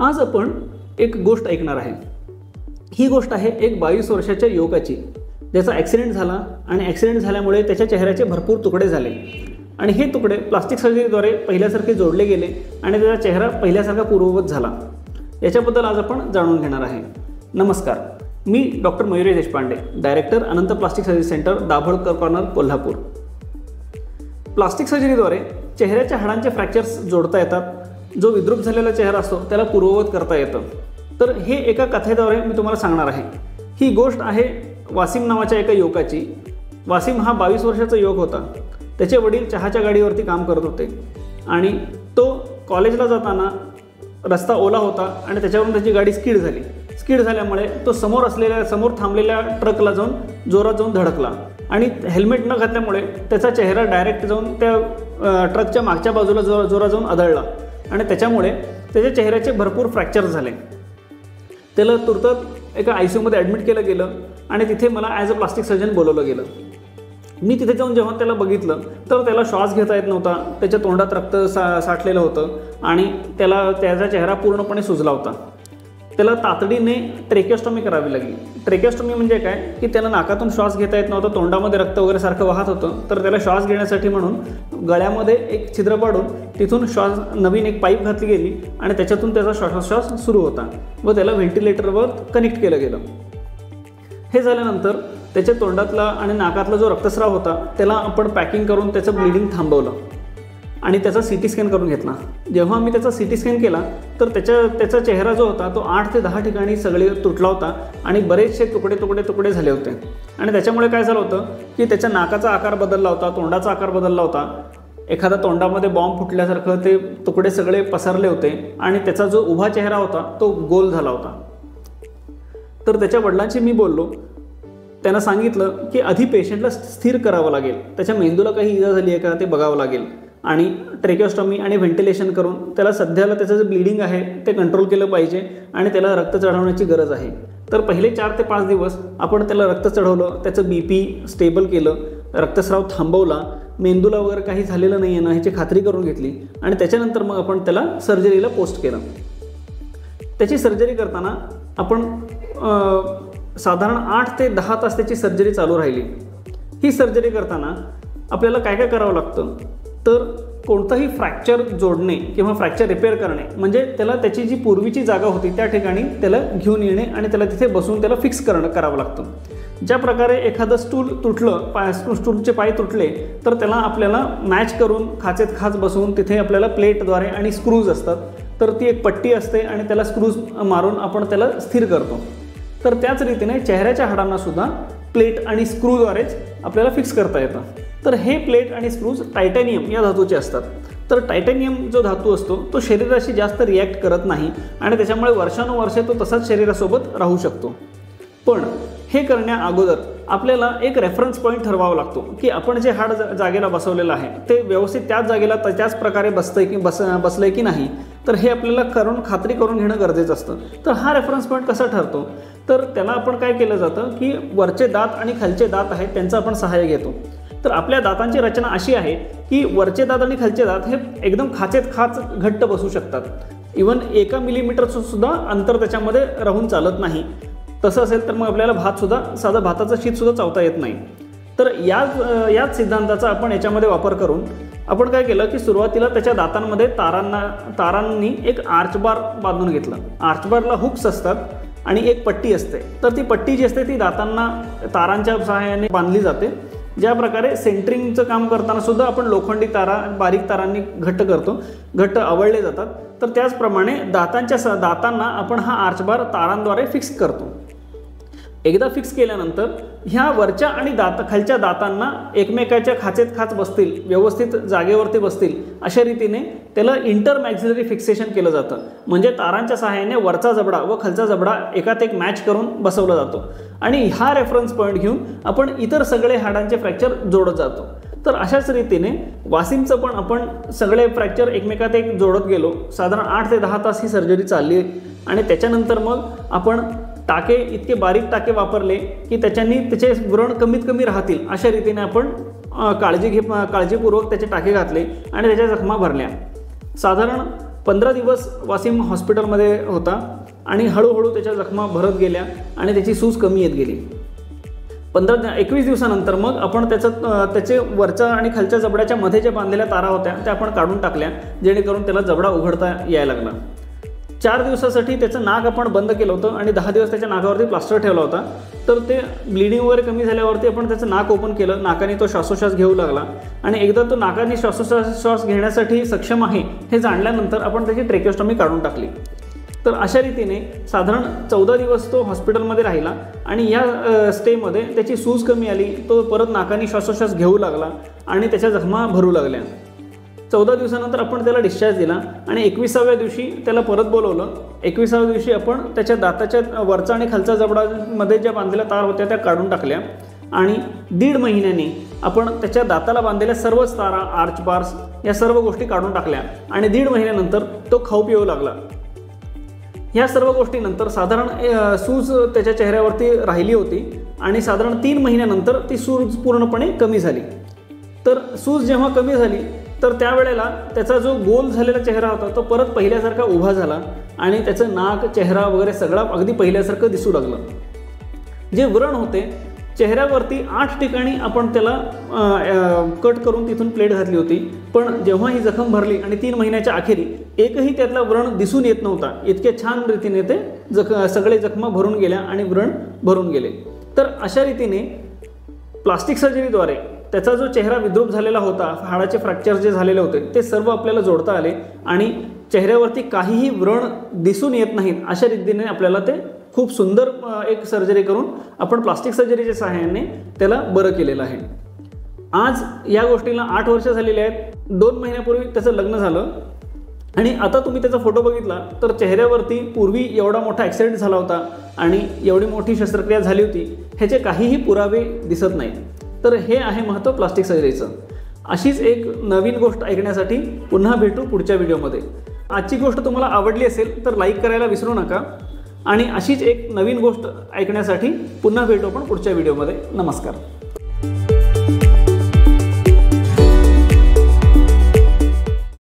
आज आपण एक गोष्ट ऐकणार आहे। ही गोष्ट आहे एक 22 वर्षाच्या युवकाची, ज्याचा ॲक्सिडेंट झाला आणि ॲक्सिडेंट झाल्यामुळे त्याच्या चेहऱ्याचे भरपूर तुकडे झाले आणि हे तुकडे प्लास्टिक सर्जरीद्वारे पहिल्यासारखे जोडले गेले आणि त्याचा चेहरा पहिल्यासारखा पूर्ववत झाला। याच्याबद्दल आज आपण जाणून घेणार आहे। नमस्कार, मी doctor Mayuri Deshpande, director Anant plastic surgery centre, Dabholkar corner, Kolhapur. Plastic सर्जरीद्वारे चेहऱ्याच्या हाडांचे फ्रॅक्चर्स जोडता येतात। जो विद्रूप झालेला चेहरा असतो त्याला पूर्ववत करता येतं। तर हे एका कथेद्वारे मी तुम्हाला सांगणार आहे। ही गोष्ट आहे वासिम नावाच्या एका युवकाची। वासिम हा 22 वर्षाचा युवक होता। त्याचे वडील चहाच्या गाडीवरती काम करत होते आणि तो कॉलेजला जाताना रस्ता ओला होता आणि त्याच्यावरून त्याची गाडी स्किड झाल्यामुळे तो समोर थांबलेल्या ट्रकला जोरात जाऊन धडकला आणि हेल्मेट न घातल्यामुळे त्याचा चेहरा डायरेक्ट जाऊन त्या ट्रकच्या मागच्या बाजूला जोरात जाऊन आदळला आणि त्याच्यामुळे त्याच्या चेहऱ्याचे भरपूर फ्रॅक्चर झाले। त्याला तुर्तास एका ICUमध्ये ॲडमिट केलं गेलं आणि तिथे मला ॲज अ प्लास्टिक सर्जन बोलवलं गेलं। मी तिथे जाऊन जेव्हा त्याला बघितलं तर त्याला श्वास घेता येत नव्हता, त्याच्या तोंडात रक्त साठलेलं होतं आणि त्याचा चेहरा पूर्णपणे सुजला होता। त्याला तातडीने ट्रेकिओस्टॉमी करावी लागली। ट्रेकिओस्टॉमी म्हणजे काय की त्याला नाकातून श्वास घेता येत नव्हता, तोंडामध्ये रक्त वगैरे सारखं वाहत होतं, तर त्याला श्वास घेण्यासाठी म्हणून गळ्यामध्ये एक छिद्र पाडून तिथून नवीन एक पाईप घातली गेली आणि त्याच्यातून त्याचा श्वासोच्छ्वास सुरू होता व त्याला व्हेंटिलेटरवर कनेक्ट केलं गेलं। हे झाल्यानंतर त्याच्या तोंडातला आणि नाकातला जो रक्तस्राव होता त्याला आपण पॅकिंग करून त्याचं ब्लिडिंग थांबवलं आणि त्याचा CT स्कॅन करून घेतला। जेव्हा मी त्याचा CT स्कॅन केला तर त्याचा चेहरा जो होता तो 8 ते 10 ठिकाणी सगळे तुटला होता आणि बरेचसे तुकडे झाले होते आणि त्याच्यामुळे काय झालं होतं की त्याच्या नाकाचा आकार बदलला होता, तोंडाचा आकार बदलला होता, एखादा तोंडामध्ये बॉम्ब फुटल्यासारखं ते तुकडे सगळे पसरले होते आणि त्याचा जो उभा चेहरा होता तो गोल झाला होता। तर त्याच्या वडिलांशी मी बोललो। त्यांना सांगितलं की आधी पेशंटला स्थिर करावं लागेल, त्याच्या मेंदूला काही इजा झाली आहे का ते बघावं लागेल आणि ट्रेकिओस्टॉमी आणि व्हेंटिलेशन करून त्याला सध्याला त्याचं जे ब्लिडिंग आहे ते कंट्रोल केलं पाहिजे आणि त्याला रक्त चढवण्याची गरज आहे। तर पहिले 4 ते 5 दिवस आपण त्याला रक्त चढवलं, त्याचं BP स्टेबल केलं, रक्तस्राव थांबवला, मेंदूला वगैरे काही झालेलं नाही आहे ना ह्याची खात्री करून घेतली आणि त्याच्यानंतर मग आपण त्याला सर्जरीला पोस्ट केलं। त्याची सर्जरी करताना आपण साधारण 8 ते 10 तास त्याची सर्जरी चालू राहिली। ही सर्जरी करताना आपल्याला काय काय करावं लागतं तर कोणताही फ्रॅक्चर जोडणे किंवा फ्रॅक्चर रिपेअर करणे म्हणजे त्याला त्याची जी पूर्वीची जागा होती त्या ठिकाणी त्याला घेऊन येणे आणि त्याला तिथे बसून त्याला फिक्स करावं लागतं। ज्या प्रकारे एखादं स्टूल तुटलं, स्टूलचे पाय तुटले तर त्याला आपल्याला मॅच करून खाचेत खाच बसवून तिथे आपल्याला प्लेटद्वारे आणि स्क्रूज असतात तर ती एक पट्टी असते आणि त्याला स्क्रूज मारून आपण त्याला स्थिर करतो। तर त्याच रीतीने चेहऱ्याच्या हाडांना सुद्धा प्लेट आणि स्क्रूद्वारेच आपल्याला फिक्स करता येतं। तर हे प्लेट आणि स्क्रूज टायटॅनियम या धातूचे असतात। तर टायटॅनियम जो धातू असतो तो शरीराशी जास्त रिॲक्ट करत नाही आणि त्याच्यामुळे वर्षानुवर्षे तो तसाच शरीरासोबत राहू शकतो। पण हे करण्या अगोदर आपल्याला एक रेफरन्स पॉईंट ठरवावा लागतो की आपण जे हाड जागेला बसवलेलं आहे ते व्यवस्थित त्याच जागेला त्याच प्रकारे बसलंय की नाही, तर हे आपल्याला खात्री करून घेणं गरजेचं असतं। तर हा रेफरन्स पॉईंट कसा ठरतो तर त्याला आपण काय केलं जातं की वरचे दात आणि खालचे दात आहेत त्यांचं आपण सहाय्य घेतो। तर आपल्या दातांची रचना अशी आहे की वरचे दात आणि खालचे दात हे एकदम खाचेत खाच घट्ट बसू शकतात। इवन 1 मिलीमीटरचं सुद्धा अंतर त्याच्यामध्ये राहून चालत नाही। तसं असेल तर मग आपल्याला साधा भाताचं शीतसुद्धा चावता येत नाही। तर याच सिद्धांताचा आपण याच्यामध्ये वापर करून आपण काय केलं की सुरुवातीला त्याच्या दातांमध्ये तारांनी एक आर्चबार बांधून घेतलं। आर्चबारला हुक्स असतात आणि एक पट्टी असते। तर ती पट्टी जी असते ती दातांना तारांच्या सहाय्याने बांधली जाते। ज्या प्रकारे सेंटरिंगचं काम करताना सुद्धा आपण लोखंडी तारा बारीक तारांनी घट्ट आवळले जातात, तर त्याचप्रमाणे दातांना आपण हा आर्चबार तारांद्वारे फिक्स करतो। एकदा फिक्स केल्यानंतर ह्या वरच्या आणि खालच्या दातांना एकमेकाच्या खाचेत खाच बसतील, व्यवस्थित जागेवरती बसतील अशा रीतीने त्याला इंटरमॅक्झिलरी फिक्सेशन केलं जातं। म्हणजे तारांच्या सहाय्याने वरचा जबडा व खालचा जबडा एकात एक मॅच करून बसवला जातो आणि हा रेफरन्स पॉईंट घेऊन आपण इतर सगळे हाडांचे फ्रॅक्चर जोडत जातो। तर अशाच रीतीने वासिमचं पण आपण सगळे फ्रॅक्चर एकमेकात एक जोडत गेलो। साधारण 8 ते 10 तास ही सर्जरी चालली आणि त्याच्यानंतर मग आपण इतके बारीक टाके वापरले की त्याचे व्रण कमीत कमी राहतील अशा रीतीने आपण काळजीपूर्वक त्याचे टाके घातले आणि त्याच्या जखमा भरल्या। साधारण 15 दिवस वासिम हॉस्पिटलमध्ये होता आणि हळूहळू त्याच्या जखमा भरत गेल्या आणि त्याची सूज कमी येत गेली. 21 दिवसानंतर मग आपण त्याचे वरच्या आणि खालच्या जबड्याच्या मध्ये ज्या बांधलेल्या तारा होत्या त्या आपण काढून टाकल्या, जेणेकरून त्याला जबडा उघडता यायला लागला. 4 दिवसासाठी त्याचं नाक आपण बंद केलं होतं आणि 10 दिवस त्याच्या नाकावरती प्लास्टर ठेवला होता. तर ते ब्लिडिंग वगैरे कमी झाल्यावरती आपण त्याचं नाक ओपन केलं, नाकाने तो श्वासोश्वास घेऊ लागला आणि एकदा तो नाकाने श्वास घेण्यासाठी सक्षम आहे हे जाणल्यानंतर आपण त्याची ट्रेकिओस्टॉमी काढून टाकली. तर अशा रीतीने साधारण 14 दिवस तो हॉस्पिटलमध्ये राहिला आणि या स्टेमध्ये त्याची सूज कमी आली, तो परत नाकाने श्वासोश्वास घेऊ लागला आणि त्याच्या जखमा भरू लागल्या. 14 दिवसानंतर आपण त्याला डिस्चार्ज दिला आणि 21व्या दिवशी त्याला परत बोलवलं. 21व्या दिवशी आपण त्याच्या दाताच्या वरचा आणि खालच्या जबडामध्ये ज्या बांधलेल्या तार होत्या त्या काढून टाकल्या आणि 1.5 महिन्याने आपण त्याच्या दाताला बांधलेल्या सर्वच तारा, आर्च बार्स या सर्व गोष्टी काढून टाकल्या आणि 1.5 महिन्यानंतर तो खाऊ पिऊ लागला. ह्या सर्व गोष्टीनंतर साधारण सूज त्याच्या चेहऱ्यावरती राहिली होती आणि साधारण 3 महिन्यानंतर ती सूज पूर्णपणे कमी झाली. तर सूज जेव्हा कमी झाली तर त्यावेळेला त्याचा जो गोल झालेला चेहरा होता तो परत पहिल्यासारखा उभा झाला आणि त्याचं नाक, चेहरा वगैरे सगळा अगदी पहिल्यासारखं दिसू लागलं. जे व्रण होते चेहऱ्यावरती 8 ठिकाणी आपण त्याला कट करून तिथून प्लेट घातली होती, पण जेव्हा ही जखम भरली आणि 3 महिन्याच्या अखेरी एकही त्यातला व्रण दिसून येत नव्हता. इतके छान रीतीने ते सगळे जखमा भरून गेल्या आणि व्रण भरून गेले. तर अशा रीतीने प्लास्टिक सर्जरीद्वारे त्याचा जो चेहरा विद्रूप झालेला होता, हाडाचे फ्रॅक्चर जे झालेले होते ते सर्व आपल्याला जोडता आले आणि चेहऱ्यावरती काहीही व्रण दिसून येत नाहीत. अशा रीतीने आपल्याला ते खूप सुंदर एक सर्जरी करून आपण प्लास्टिक सर्जरीच्या सहाय्याने त्याला बरं केलेलं आहे. आज या गोष्टीला 8 वर्ष झालेली आहेत. 2 महिन्यापूर्वी त्याचं लग्न झालं आणि आता तुम्ही त्याचा फोटो बघितला तर चेहऱ्यावरती पूर्वी एवढा मोठा ॲक्सिडेंट झाला होता आणि एवढी मोठी शस्त्रक्रिया झाली होती ह्याचे काहीही पुरावे दिसत नाहीत. तर हे आहे महत्त्व प्लास्टिक सर्जरीचं. अशीच एक नवीन गोष्ट ऐकण्यासाठी पुन्हा भेटू पुढच्या व्हिडिओमध्ये. आजची गोष्ट तुम्हाला आवडली असेल तर लाईक करायला विसरू नका आणि अशीच एक नवीन गोष्ट ऐकण्यासाठी पुन्हा भेटू आपण पुढच्या व्हिडिओमध्ये. नमस्कार.